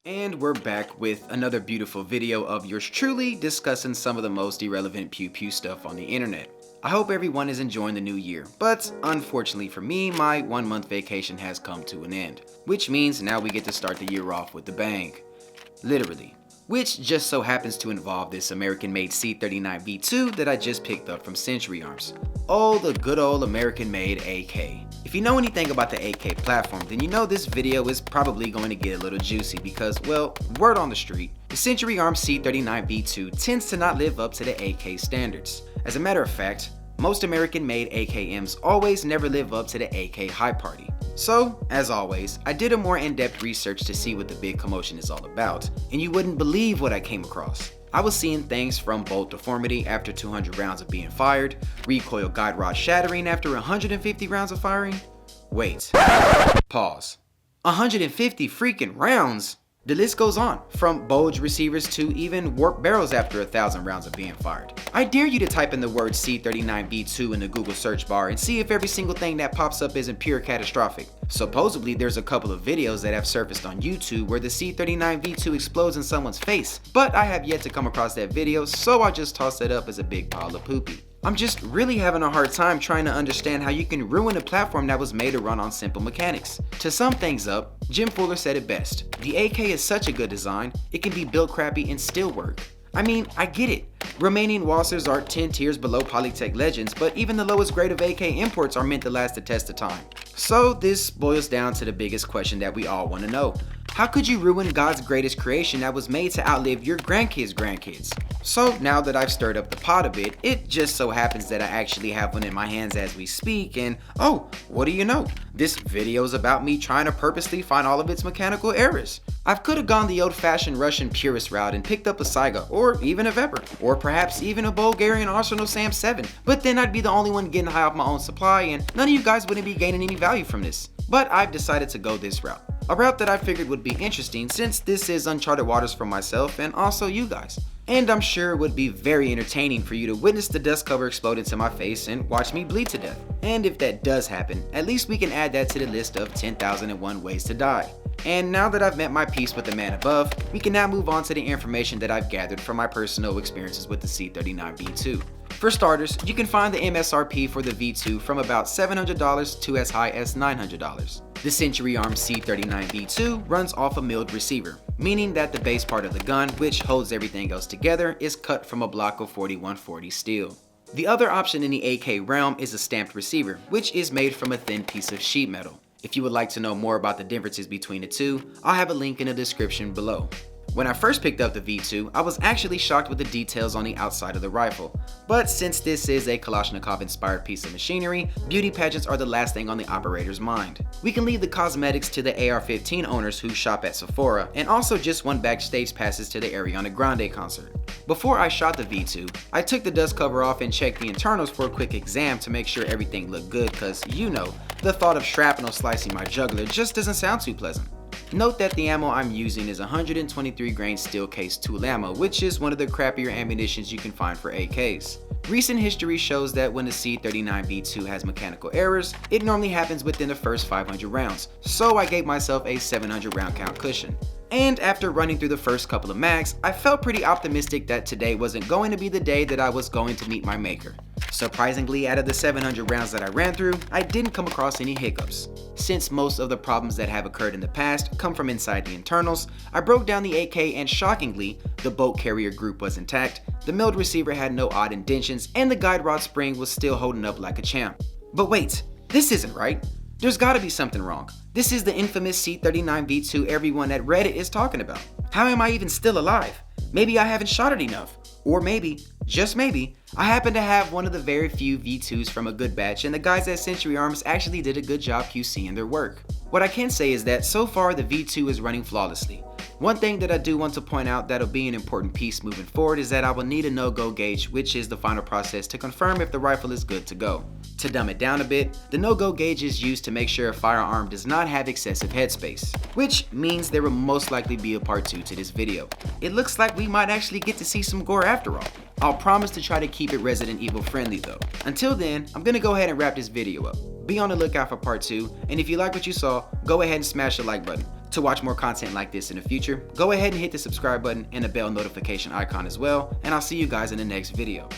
And we're back with another beautiful video of yours truly discussing some of the most irrelevant pew pew stuff on the internet. I hope everyone is enjoying the new year, but unfortunately for me, my 1 month vacation has come to an end, which means now we get to start the year off with a bang. Literally. Which just so happens to involve this American-made C39V2 that I just picked up from Century Arms. Oh, the good old American-made AK. If you know anything about the AK platform, then you know this video is probably going to get a little juicy because, well, word on the street, the Century Arms C39V2 tends to not live up to the AK standards. As a matter of fact, most American-made AKMs always never live up to the AK high party. So, as always, I did a more in-depth research to see what the big commotion is all about, and you wouldn't believe what I came across. I was seeing things from bolt deformity after 200 rounds of being fired, recoil guide rod shattering after 150 rounds of firing. Wait. Pause. 150 freaking rounds? The list goes on, from bulge receivers to even warp barrels after 1,000 rounds of being fired. I dare you to type in the word C39V2 in the Google search bar and see if every single thing that pops up isn't pure catastrophic. Supposedly there's a couple of videos that have surfaced on YouTube where the C39V2 explodes in someone's face, but I have yet to come across that video, so I just tossed it up as a big pile of poopy. I'm just really having a hard time trying to understand how you can ruin a platform that was made to run on simple mechanics. To sum things up, Jim Fuller said it best. The AK is such a good design, it can be built crappy and still work. I mean, I get it. Romanian Walsers are 10 tiers below Polytech Legends, but even the lowest grade of AK imports are meant to last the test of time. So this boils down to the biggest question that we all want to know. How could you ruin God's greatest creation that was made to outlive your grandkids' So now that I've stirred up the pot a bit, it just so happens that I actually have one in my hands as we speak, and oh, what do you know? This video is about me trying to purposely find all of its mechanical errors. I could have gone the old-fashioned Russian purist route and picked up a Saiga, or even a Weber, or perhaps even a Bulgarian Arsenal Sam 7, but then I'd be the only one getting high off my own supply, and none of you guys wouldn't be gaining any value from this. But I've decided to go this route. A route that I figured would be interesting since this is uncharted waters for myself and also you guys. And I'm sure it would be very entertaining for you to witness the dust cover explode into my face and watch me bleed to death. And if that does happen, at least we can add that to the list of 10,001 ways to die. And now that I've met my peace with the man above, we can now move on to the information that I've gathered from my personal experiences with the C39V2. For starters, you can find the MSRP for the V2 from about $700 to as high as $900. The Century Arms C39V2 runs off a milled receiver, meaning that the base part of the gun, which holds everything else together, is cut from a block of 4140 steel. The other option in the AK realm is a stamped receiver, which is made from a thin piece of sheet metal. If you would like to know more about the differences between the two, I'll have a link in the description below. When I first picked up the V2, I was actually shocked with the details on the outside of the rifle. But since this is a Kalashnikov-inspired piece of machinery, beauty pageants are the last thing on the operator's mind. We can leave the cosmetics to the AR-15 owners who shop at Sephora, and also just won backstage passes to the Ariana Grande concert. Before I shot the V2, I took the dust cover off and checked the internals for a quick exam to make sure everything looked good cause, you know, the thought of shrapnel slicing my jugular just doesn't sound too pleasant. Note that the ammo I'm using is 123 grain steel case tool ammo, which is one of the crappier ammunitions you can find for AKs. Recent history shows that when the C39V2 has mechanical errors, it normally happens within the first 500 rounds, so I gave myself a 700 round count cushion. And after running through the first couple of mags, I felt pretty optimistic that today wasn't going to be the day that I was going to meet my maker. Surprisingly, out of the 700 rounds that I ran through, I didn't come across any hiccups. Since most of the problems that have occurred in the past come from inside the internals, I broke down the AK and shockingly, the bolt carrier group was intact, the milled receiver had no odd indentions, and the guide rod spring was still holding up like a champ. But wait, this isn't right. There's gotta be something wrong. This is the infamous C39V2 everyone at Reddit is talking about. How am I even still alive? Maybe I haven't shot it enough. Or maybe, just maybe, I happen to have one of the very few V2s from a good batch and the guys at Century Arms actually did a good job QCing their work. What I can say is that so far the V2 is running flawlessly. One thing that I do want to point out that'll be an important piece moving forward is that I will need a no-go gauge, which is the final process to confirm if the rifle is good to go. To dumb it down a bit, the no-go gauge is used to make sure a firearm does not have excessive headspace, which means there will most likely be a part 2 to this video. It looks like we might actually get to see some gore after all. I'll promise to try to keep it Resident Evil friendly though. Until then, I'm gonna go ahead and wrap this video up. Be on the lookout for part 2, and if you like what you saw, go ahead and smash the like button. To watch more content like this in the future, go ahead and hit the subscribe button and the bell notification icon as well, and I'll see you guys in the next video.